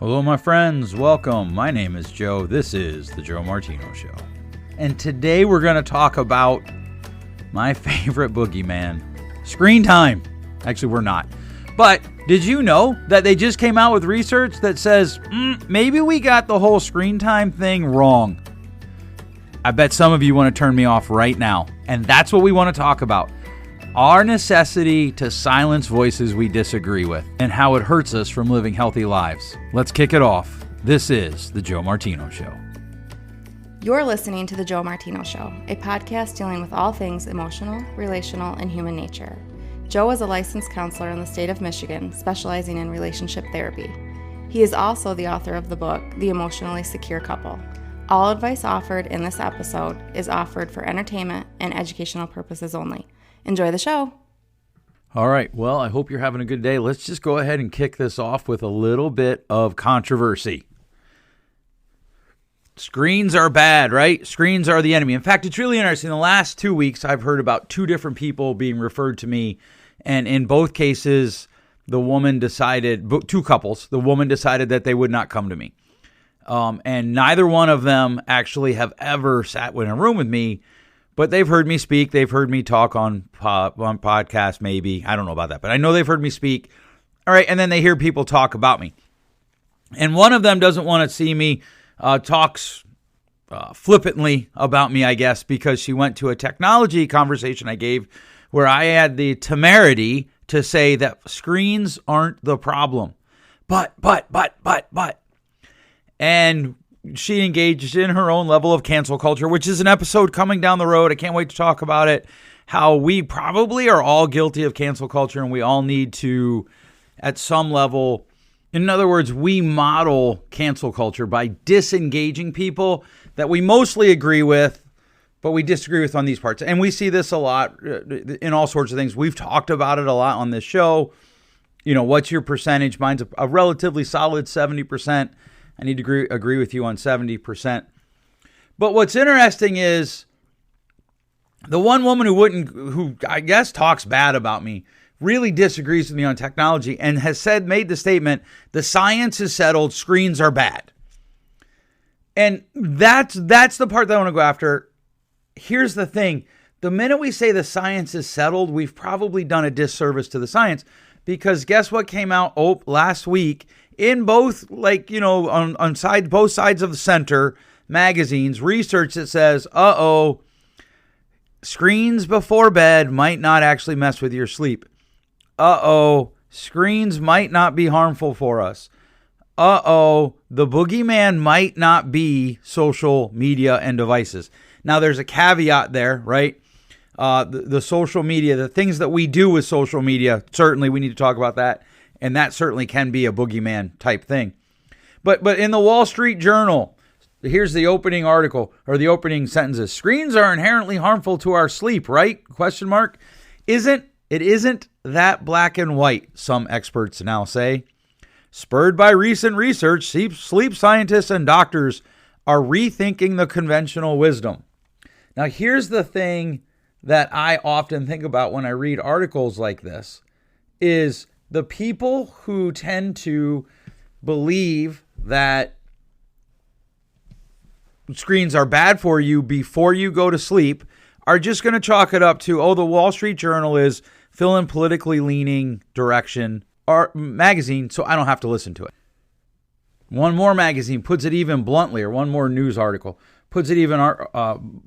Hello, my friends. Welcome. My name is Joe. This is the Joe Martino Show. And today we're going to talk about my favorite boogeyman, screen time. Actually, we're not. But did you know that they just came out with research that says maybe we got the whole screen time thing wrong? I bet some of you want to turn me off right now. And that's what we want to talk about. Our necessity to silence voices we disagree with and how it hurts us from living healthy lives. Let's kick it off. This is The Joe Martino Show. You're listening to The Joe Martino Show, a podcast dealing with all things emotional, relational, and human nature. Joe is a licensed counselor in the state of Michigan, specializing in relationship therapy. He is also the author of the book, The Emotionally Secure Couple. All advice offered in this episode is offered for entertainment and educational purposes only. Enjoy the show. All right. Well, I hope you're having a good day. Let's just go ahead and kick this off with a little bit of controversy. Screens are bad, right? Screens are the enemy. In fact, it's really interesting. The last 2 weeks, I've heard about two different people being referred to me. And in both cases, the woman decided, two couples, the woman decided that they would not come to me. And neither one of them actually have ever sat in a room with me. But they've heard me speak. They've heard me talk on podcasts, maybe. I don't know about that. But I know they've heard me speak. All right. And then they hear people talk about me. And one of them doesn't want to see me, talks flippantly about me, I guess, because she went to a technology conversation I gave where I had the temerity to say that screens aren't the problem. But. And she engaged in her own level of cancel culture, which is an episode coming down the road. I can't wait to talk about it. How we probably are all guilty of cancel culture and we all need to, at some level, in other words, we model cancel culture by disengaging people that we mostly agree with, but we disagree with on these parts. And we see this a lot in all sorts of things. We've talked about it a lot on this show. You know, what's your percentage? Mine's a relatively solid 70%. I need to agree with you on 70%. But what's interesting is the one woman who I guess talks bad about me, really disagrees with me on technology and has made the statement, the science is settled, screens are bad. And that's the part that I want to go after. Here's the thing. The minute we say the science is settled, we've probably done a disservice to the science, because guess what came out last week in both, on both sides of the center magazines, research that says, screens before bed might not actually mess with your sleep. Screens might not be harmful for us. The boogeyman might not be social media and devices. Now, there's a caveat there, right? The social media, the things that we do with social media, certainly we need to talk about that. And that certainly can be a boogeyman type thing. But in the Wall Street Journal, here's the opening article, or the opening sentences. Screens are inherently harmful to our sleep, right? Question mark. It isn't that black and white, some experts now say. Spurred by recent research, sleep scientists and doctors are rethinking the conventional wisdom. Now, here's the thing that I often think about when I read articles like this is the people who tend to believe that screens are bad for you before you go to sleep are just going to chalk it up to, the Wall Street Journal is filling politically leaning direction or magazine, so I don't have to listen to it. One more magazine puts it even bluntly, or one more news article puts it even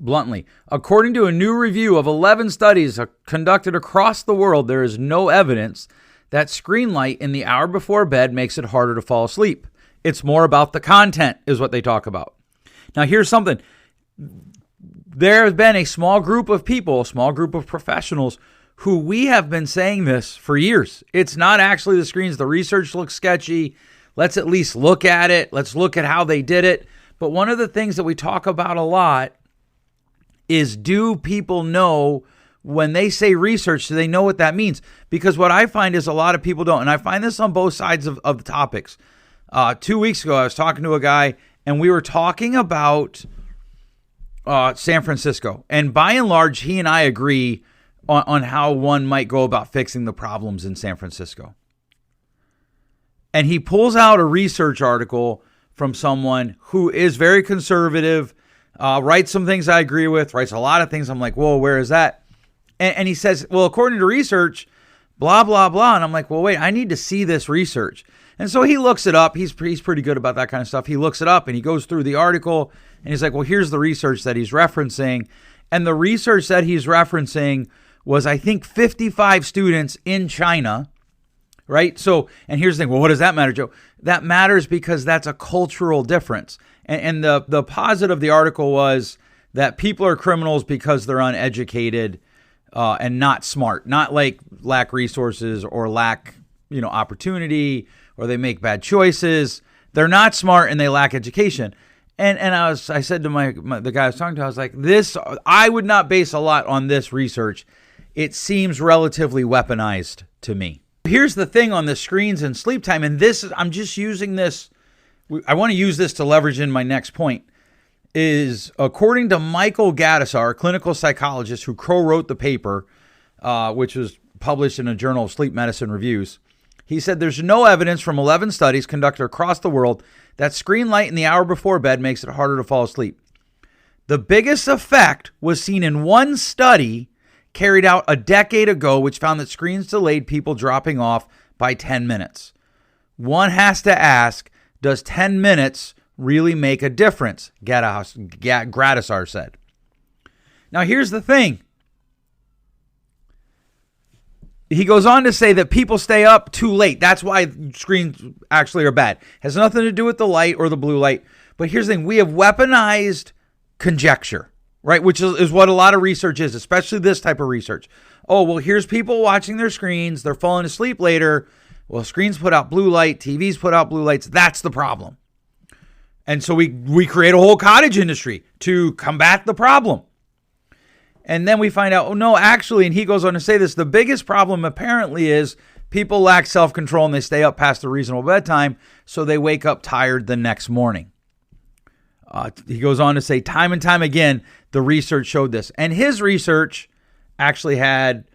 bluntly. According to a new review of 11 studies conducted across the world, there is no evidence that screen light in the hour before bed makes it harder to fall asleep. It's more about the content, is what they talk about. Now, here's something. There has been a small group of people, a small group of professionals, who we have been saying this for years. It's not actually the screens. The research looks sketchy. Let's at least look at it. Let's look at how they did it. But one of the things that we talk about a lot is, do people know when they say research, do they know what that means? Because what I find is a lot of people don't. And I find this on both sides of the topics. 2 weeks ago, I was talking to a guy and we were talking about San Francisco. And by and large, he and I agree on how one might go about fixing the problems in San Francisco. And he pulls out a research article from someone who is very conservative, writes some things I agree with, writes a lot of things I'm like, whoa, where is that? And he says, well, according to research, blah, blah, blah. And I'm like, well, wait, I need to see this research. And so he looks it up. He's pretty good about that kind of stuff. He looks it up and he goes through the article and he's like, well, here's the research that he's referencing. And the research that he's referencing was, I think, 55 students in China, right? So, and here's the thing. Well, what does that matter, Joe? That matters because that's a cultural difference. And the posit of the article was that people are criminals because they're uneducated and not smart, not like lack resources or lack, opportunity, or they make bad choices. They're not smart and they lack education. And I said to the guy I was talking to, I was like, I would not base a lot on this research. It seems relatively weaponized to me. Here's the thing on the screens and sleep time, and I'm just using this. I want to use this to leverage in my next point. Is according to Michael Gaddisar, a clinical psychologist who co-wrote the paper, which was published in a Journal of Sleep Medicine Reviews. He said there's no evidence from 11 studies conducted across the world that screen light in the hour before bed makes it harder to fall asleep. The biggest effect was seen in one study carried out a decade ago, which found that screens delayed people dropping off by 10 minutes. One has to ask, does 10 minutes really make a difference? Gaddisar said. Now, here's the thing. He goes on to say that people stay up too late. That's why screens actually are bad. Has nothing to do with the light or the blue light. But here's the thing. We have weaponized conjecture, right? Which is what a lot of research is, especially this type of research. Oh, well, here's people watching their screens. They're falling asleep later. Well, screens put out blue light. TVs put out blue lights. That's the problem. And so we create a whole cottage industry to combat the problem. And then we find out, oh, no, actually, and he goes on to say this, the biggest problem apparently is people lack self-control and they stay up past the reasonable bedtime, so they wake up tired the next morning. He goes on to say time and time again, the research showed this. And his research actually had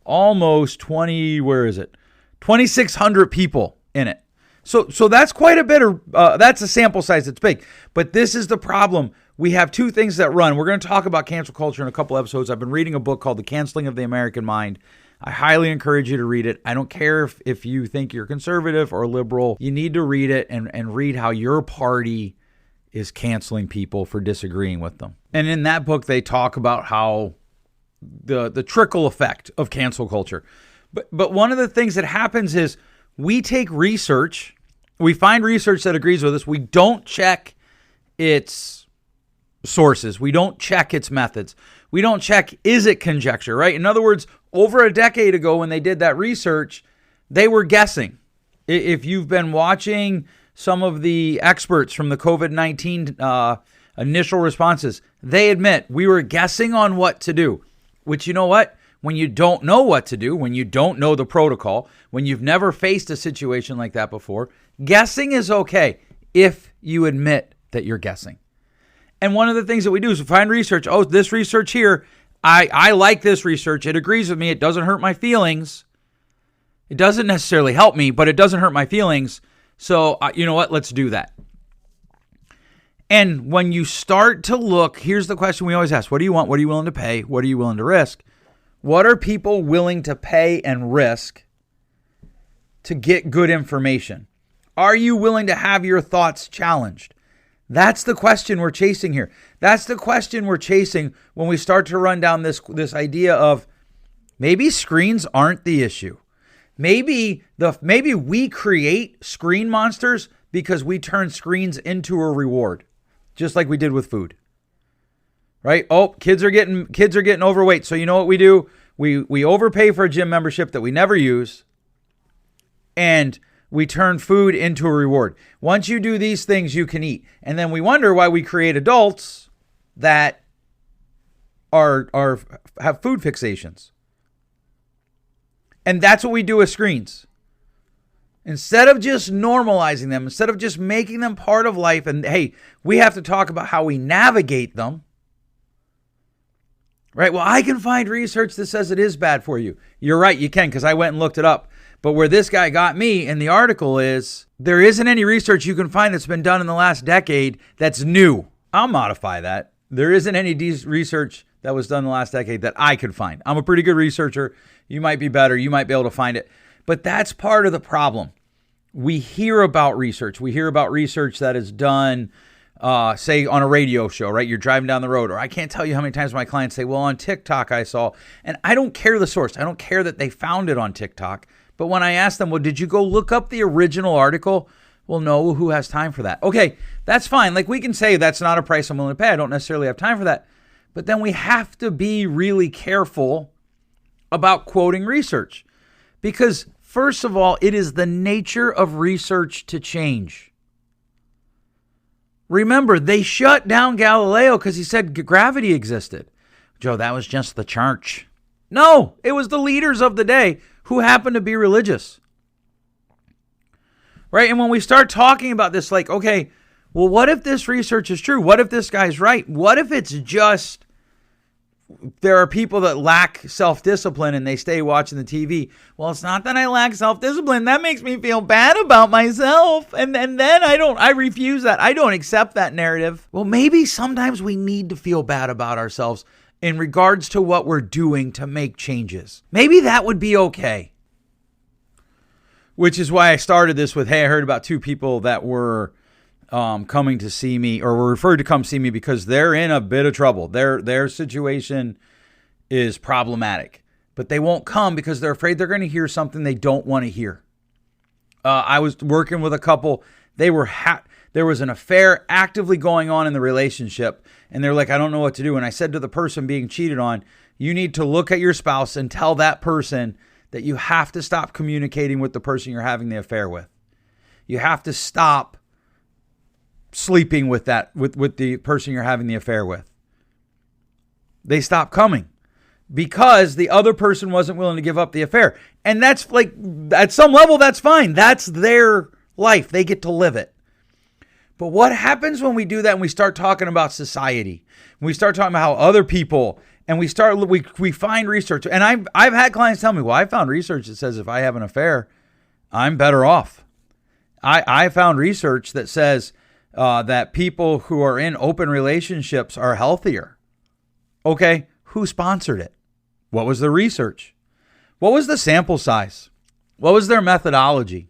almost 2,600 people in it. So that's quite a bit of, that's a sample size that's big. But this is the problem. We have two things that run. We're going to talk about cancel culture in a couple episodes. I've been reading a book called The Canceling of the American Mind. I highly encourage you to read it. I don't care if you think you're conservative or liberal. You need to read it and read how your party is canceling people for disagreeing with them. And in that book, they talk about how the trickle effect of cancel culture. But one of the things that happens is we take research, we find research that agrees with us. We don't check its sources. We don't check its methods. We don't check, is it conjecture, right? In other words, over a decade ago when they did that research, they were guessing. If you've been watching some of the experts from the COVID-19 initial responses, they admit we were guessing on what to do, which, you know what? When you don't know what to do, when you don't know the protocol, when you've never faced a situation like that before, guessing is okay if you admit that you're guessing. And one of the things that we do is we find research. Oh, this research here, I like this research. It agrees with me. It doesn't hurt my feelings. It doesn't necessarily help me, but it doesn't hurt my feelings. So, you know what? Let's do that. And when you start to look, here's the question we always ask. What do you want? What are you willing to pay? What are you willing to risk? What are people willing to pay and risk to get good information? Are you willing to have your thoughts challenged? That's the question we're chasing here. That's the question we're chasing when we start to run down this idea of maybe screens aren't the issue. Maybe we create screen monsters because we turn screens into a reward, just like we did with food. Right? Oh, kids are getting overweight. So you know what we do? We overpay for a gym membership that we never use, and we turn food into a reward. Once you do these things, you can eat. And then we wonder why we create adults that have food fixations. And that's what we do with screens. Instead of just normalizing them, instead of just making them part of life, and hey, we have to talk about how we navigate them. Right? Well, I can find research that says it is bad for you. You're right, you can, because I went and looked it up. But where this guy got me in the article is there isn't any research you can find that's been done in the last decade that's new. I'll modify that. There isn't any research that was done in the last decade that I could find. I'm a pretty good researcher. You might be better. You might be able to find it. But that's part of the problem. We hear about research. We hear about research that is done, say, on a radio show, right? You're driving down the road. Or I can't tell you how many times my clients say, well, on TikTok I saw. And I don't care the source. I don't care that they found it on TikTok. But when I ask them, well, did you go look up the original article? Well, no, who has time for that? Okay, that's fine. Like we can say that's not a price I'm willing to pay. I don't necessarily have time for that. But then we have to be really careful about quoting research. Because first of all, it is the nature of research to change. Remember, they shut down Galileo because he said gravity existed. Joe, that was just the church. No, it was the leaders of the day who happened to be religious. Right? And when we start talking about this, like, okay, well, what if this research is true? What if this guy's right? What if it's just there are people that lack self-discipline and they stay watching the TV? Well, it's not that I lack self-discipline. That makes me feel bad about myself. And then I refuse that. I don't accept that narrative. Well, maybe sometimes we need to feel bad about ourselves in regards to what we're doing to make changes. Maybe that would be okay. Which is why I started this with, hey, I heard about 2 people that were coming to see me or were referred to come see me because they're in a bit of trouble. Their situation is problematic, but they won't come because they're afraid they're going to hear something they don't want to hear. I was working with a couple. There was an affair actively going on in the relationship, and they're like, I don't know what to do. And I said to the person being cheated on, you need to look at your spouse and tell that person that you have to stop communicating with the person you're having the affair with. You have to stop sleeping with the person you're having the affair with. They stopped coming because the other person wasn't willing to give up the affair. And that's like, at some level, that's fine. That's their life. They get to live it. But what happens when we do that and we start talking about society? When we start talking about how other people, and we find research. And I've had clients tell me, well, I found research that says if I have an affair, I'm better off. I found research that says that people who are in open relationships are healthier. Okay, who sponsored it? What was the research? What was the sample size? What was their methodology?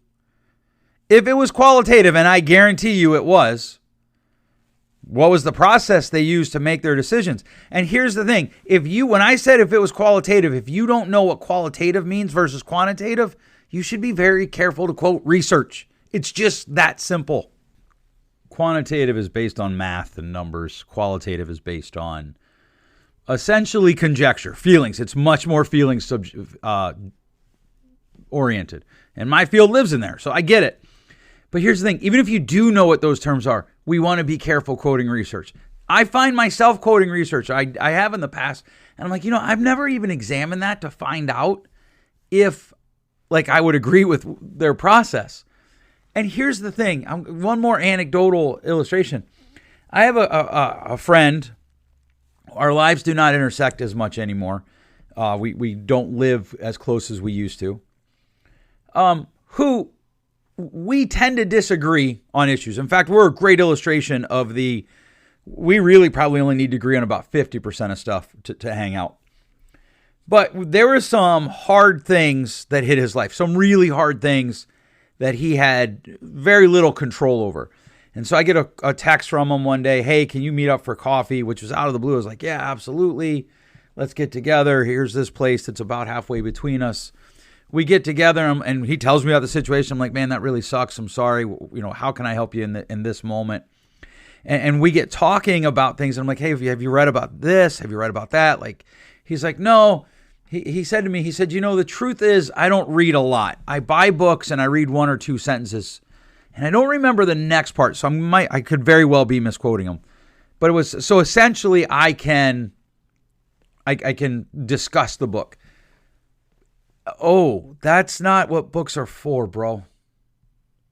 If it was qualitative, and I guarantee you it was, what was the process they used to make their decisions? And here's the thing. When I said if it was qualitative, if you don't know what qualitative means versus quantitative, you should be very careful to quote research. It's just that simple. Quantitative is based on math and numbers. Qualitative is based on essentially conjecture, feelings. It's much more feelings oriented. And my field lives in there, so I get it. But here's the thing. Even if you do know what those terms are, we want to be careful quoting research. I find myself quoting research. I have in the past. And I'm like, I've never even examined that to find out if I would agree with their process. And here's the thing. One more anecdotal illustration. I have a friend. Our lives do not intersect as much anymore. We don't live as close as we used to. Who we tend to disagree on issues. In fact, we're a great illustration of we really probably only need to agree on about 50% of stuff to hang out. But there were some hard things that hit his life, some really hard things that he had very little control over. And so I get a text from him one day, hey, can you meet up for coffee? Which was out of the blue. I was like, yeah, absolutely. Let's get together. Here's this place that's about halfway between us. We get together and he tells me about the situation. I'm like, man, that really sucks. I'm sorry. How can I help you in this moment? And we get talking about things. And I'm like, hey, have you read about this? Have you read about that? He's like, no. He said to me, the truth is I don't read a lot. I buy books and I read 1 or 2 sentences. And I don't remember the next part. So I could very well be misquoting him. But it was, so essentially I can discuss the book. Oh, that's not what books are for, bro.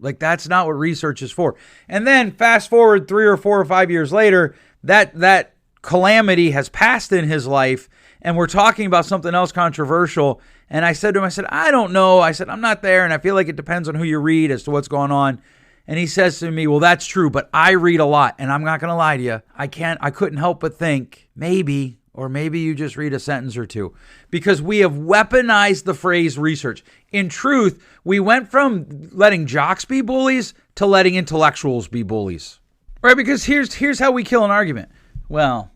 That's not what research is for. And then fast forward 3 or 4 or 5 years later, that calamity has passed in his life, and we're talking about something else controversial. And I said to him, I don't know. I said, I'm not there. And I feel like it depends on who you read as to what's going on. And he says to me, well, that's true, but I read a lot. And I'm not going to lie to you. I couldn't help but think maybe you just read a sentence or two, because we have weaponized the phrase research. In truth, we went from letting jocks be bullies to letting intellectuals be bullies, right? Because here's how we kill an argument. Well,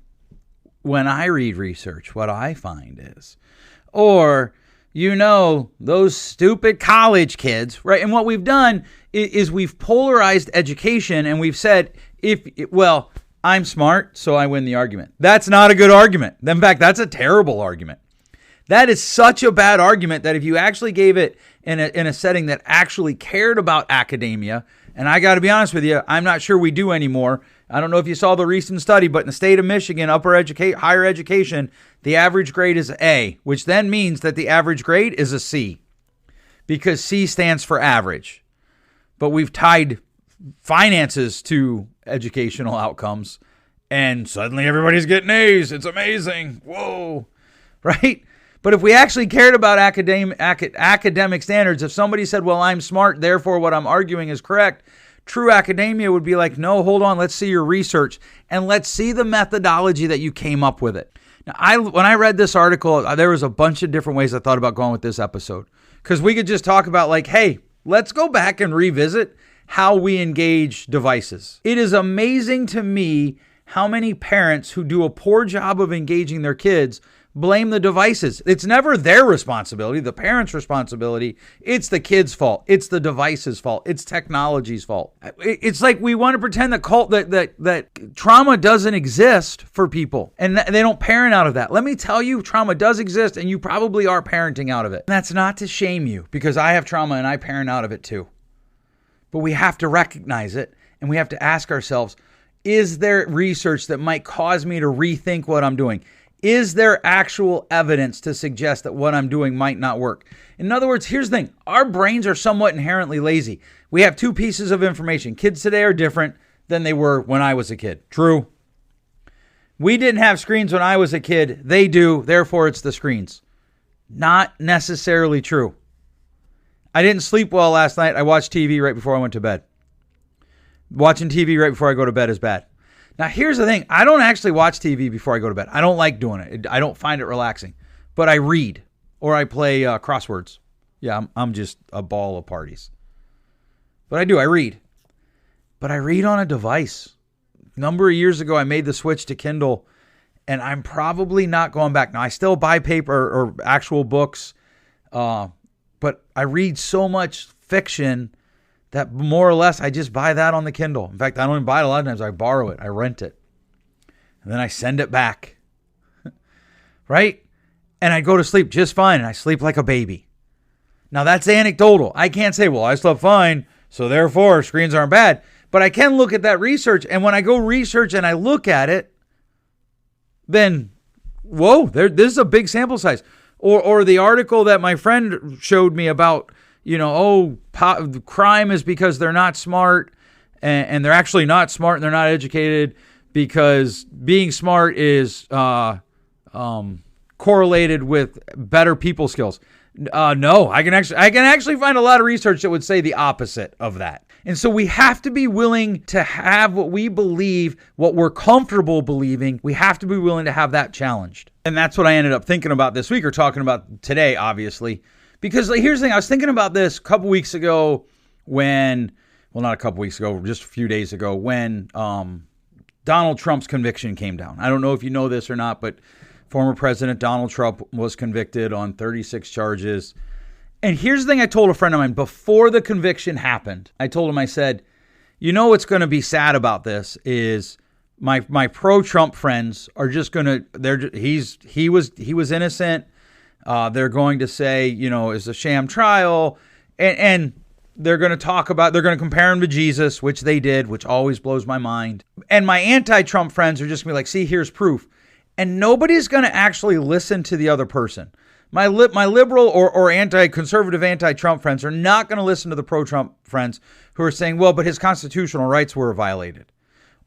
when I read research, what I find is, or, those stupid college kids, right? And what we've done is we've polarized education, and we've said, I'm smart, so I win the argument. That's not a good argument. In fact, that's a terrible argument. That is such a bad argument that if you actually gave it in a setting that actually cared about academia, and I got to be honest with you, I'm not sure we do anymore. I don't know if you saw the recent study, but in the state of Michigan, higher education, the average grade is A, which then means that the average grade is a C, because C stands for average. But we've tied finances to educational outcomes, and suddenly everybody's getting A's. It's amazing. Whoa. Right? But if we actually cared about academic standards, if somebody said, well, I'm smart, therefore what I'm arguing is correct, true academia would be like, no, hold on, let's see your research, and let's see the methodology that you came up with it. Now, when I read this article, there was a bunch of different ways I thought about going with this episode, because we could just talk about like, hey, let's go back and revisit how we engage devices. It is amazing to me how many parents who do a poor job of engaging their kids blame the devices. It's never their responsibility, the parents' responsibility. It's the kid's fault. It's the device's fault. It's technology's fault. It's like we want to pretend that trauma doesn't exist for people, and they don't parent out of that. Let me tell you, trauma does exist, and you probably are parenting out of it. And that's not to shame you, because I have trauma and I parent out of it too. But we have to recognize it, and we have to ask ourselves, is there research that might cause me to rethink what I'm doing? Is there actual evidence to suggest that what I'm doing might not work? In other words, here's the thing. Our brains are somewhat inherently lazy. We have two pieces of information. Kids today are different than they were when I was a kid. True. We didn't have screens when I was a kid. They do. Therefore, it's the screens. Not necessarily true. I didn't sleep well last night. I watched TV right before I went to bed. Watching TV right before I go to bed is bad. Now, here's the thing. I don't actually watch TV before I go to bed. I don't like doing it. I don't find it relaxing. But I read or I play crosswords. Yeah, I'm just a ball of parties. But I do. I read. But I read on a device. A number of years ago, I made the switch to Kindle, and I'm probably not going back. Now, I still buy paper or actual books, but I read so much fiction that more or less I just buy that on the Kindle. In fact, I don't even buy it a lot of times. I borrow it. I rent it. And then I send it back. Right? And I go to sleep just fine, and I sleep like a baby. Now, that's anecdotal. I can't say, well, I slept fine, so therefore screens aren't bad. But I can look at that research, and when I go research and I look at it, then, whoa, this is a big sample size. Or the article that my friend showed me about, crime is because they're not smart, and they're actually not smart, and they're not educated, because being smart is correlated with better people skills. No, I can actually find a lot of research that would say the opposite of that. And so we have to be willing to have what we believe, what we're comfortable believing. We have to be willing to have that challenged. And that's what I ended up thinking about this week, or talking about today, obviously. Because here's the thing, I was thinking about this a couple weeks ago not a couple weeks ago, just a few days ago, when Donald Trump's conviction came down. I don't know if you know this or not, but former President Donald Trump was convicted on 36 charges. And here's the thing I told a friend of mine before the conviction happened. I told him, I said, what's going to be sad about this is my pro-Trump friends are just going to, he was innocent. They're going to say, it's a sham trial. And they're going to compare him to Jesus, which they did, which always blows my mind. And my anti-Trump friends are just going to be like, see, here's proof. And nobody's going to actually listen to the other person. My liberal or anti-conservative, anti-Trump friends are not going to listen to the pro-Trump friends who are saying, well, but his constitutional rights were violated.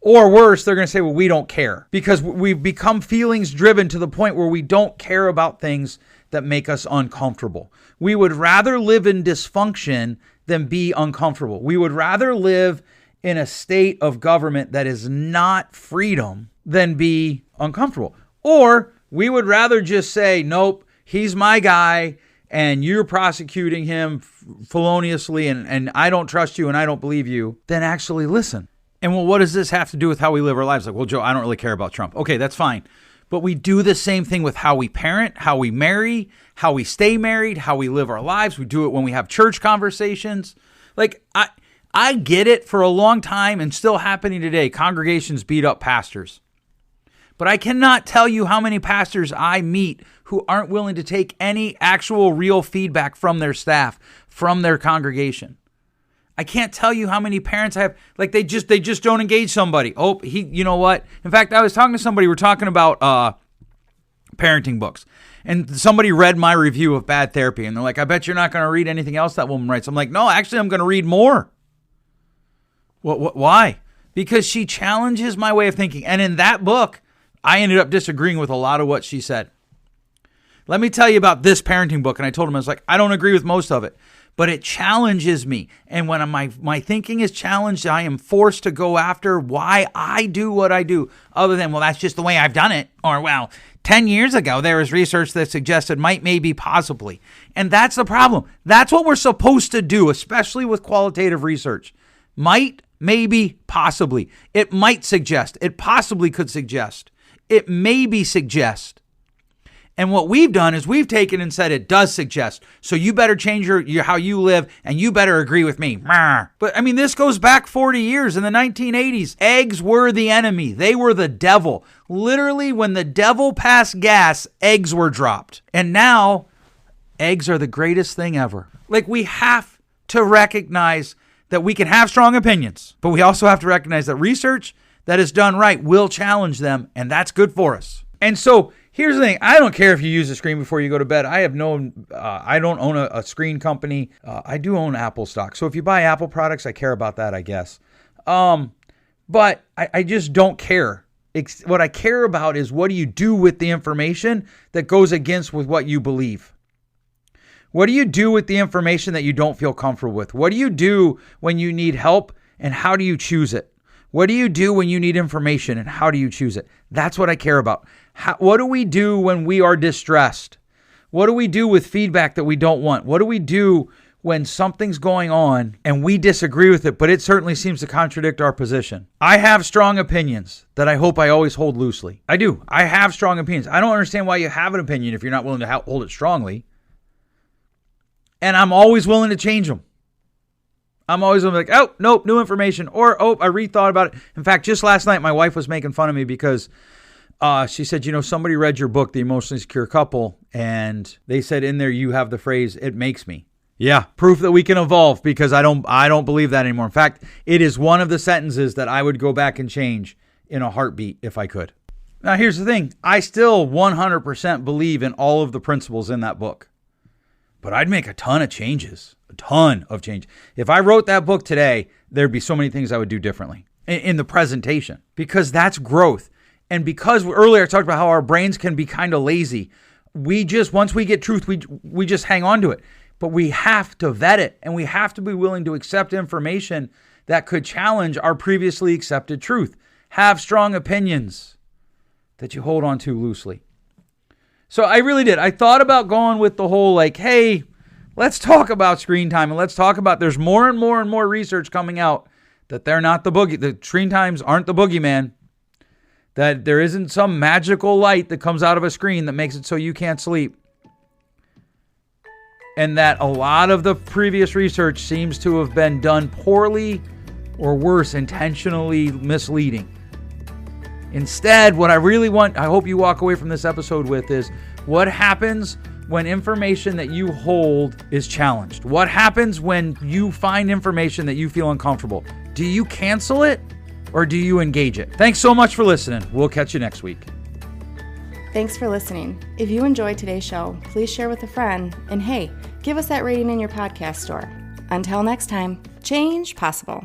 Or worse, they're going to say, well, we don't care, because we've become feelings driven to the point where we don't care about things that make us uncomfortable. We would rather live in dysfunction than be uncomfortable. We would rather live in a state of government that is not freedom than be uncomfortable. Or we would rather just say, nope, he's my guy and you're prosecuting him feloniously and I don't trust you and I don't believe you, than actually listen. And well, what does this have to do with how we live our lives? Like, well, Joe, I don't really care about Trump. Okay, that's fine. But we do the same thing with how we parent, how we marry, how we stay married, how we live our lives. We do it when we have church conversations. Like, I get it. For a long time and still happening today, congregations beat up pastors. But I cannot tell you how many pastors I meet who aren't willing to take any actual real feedback from their staff, from their congregation. I can't tell you how many parents I have, like they just don't engage somebody. Oh, you know what? In fact, I was talking to somebody, we're talking about parenting books. And somebody read my review of Bad Therapy. And they're like, I bet you're not going to read anything else that woman writes. I'm like, no, actually, I'm going to read more. Why? Because she challenges my way of thinking. And in that book, I ended up disagreeing with a lot of what she said. Let me tell you about this parenting book. And I told him, I was like, I don't agree with most of it, but it challenges me. And when my thinking is challenged, I am forced to go after why I do what I do, other than, well, that's just the way I've done it. Or, well, 10 years ago, there was research that suggested might, maybe, possibly. And that's the problem. That's what we're supposed to do, especially with qualitative research. Might, maybe, possibly. It might suggest. It possibly could suggest. It maybe suggest. And what we've done is we've taken and said it does suggest. So you better change your how you live and you better agree with me. But I mean, this goes back 40 years. In the 1980s, eggs were the enemy. They were the devil. Literally, when the devil passed gas, eggs were dropped. And now, eggs are the greatest thing ever. Like, we have to recognize that we can have strong opinions, but we also have to recognize that research that is done right will challenge them, and that's good for us. And so, here's the thing. I don't care if you use a screen before you go to bed. I don't own a screen company. I do own Apple stock. So if you buy Apple products, I care about that, I guess. But I just don't care. What I care about is, what do you do with the information that goes against with what you believe? What do you do with the information that you don't feel comfortable with? What do you do when you need help, and how do you choose it? What do you do when you need information, and how do you choose it? That's what I care about. What do we do when we are distressed? What do we do with feedback that we don't want? What do we do when something's going on and we disagree with it, but it certainly seems to contradict our position? I have strong opinions that I hope I always hold loosely. I do. I have strong opinions. I don't understand why you have an opinion if you're not willing to hold it strongly. And I'm always willing to change them. I'm always like, oh, nope, new information. Or, oh, I rethought about it. In fact, just last night, my wife was making fun of me because she said, somebody read your book, The Emotionally Secure Couple, and they said in there, you have the phrase, it makes me. Yeah, proof that we can evolve, because I don't believe that anymore. In fact, it is one of the sentences that I would go back and change in a heartbeat if I could. Now, here's the thing. I still 100% believe in all of the principles in that book. But I'd make a ton of changes. A ton of change. If I wrote that book today, there'd be so many things I would do differently in the presentation, because that's growth. And because earlier I talked about how our brains can be kind of lazy. Once we get truth, we just hang on to it. But we have to vet it, and we have to be willing to accept information that could challenge our previously accepted truth. Have strong opinions that you hold on to loosely. So I really did. I thought about going with the whole, like, hey, let's talk about screen time, and let's talk about, there's more and more and more research coming out that they're not the screen times aren't the boogeyman, that there isn't some magical light that comes out of a screen that makes it so you can't sleep. And that a lot of the previous research seems to have been done poorly, or worse, intentionally misleading. Instead, what I really want, I hope you walk away from this episode with, is what happens when information that you hold is challenged? What happens when you find information that you feel uncomfortable? Do you cancel it, or do you engage it? Thanks so much for listening. We'll catch you next week. Thanks for listening. If you enjoyed today's show, please share with a friend. And hey, give us that rating in your podcast store. Until next time, change possible.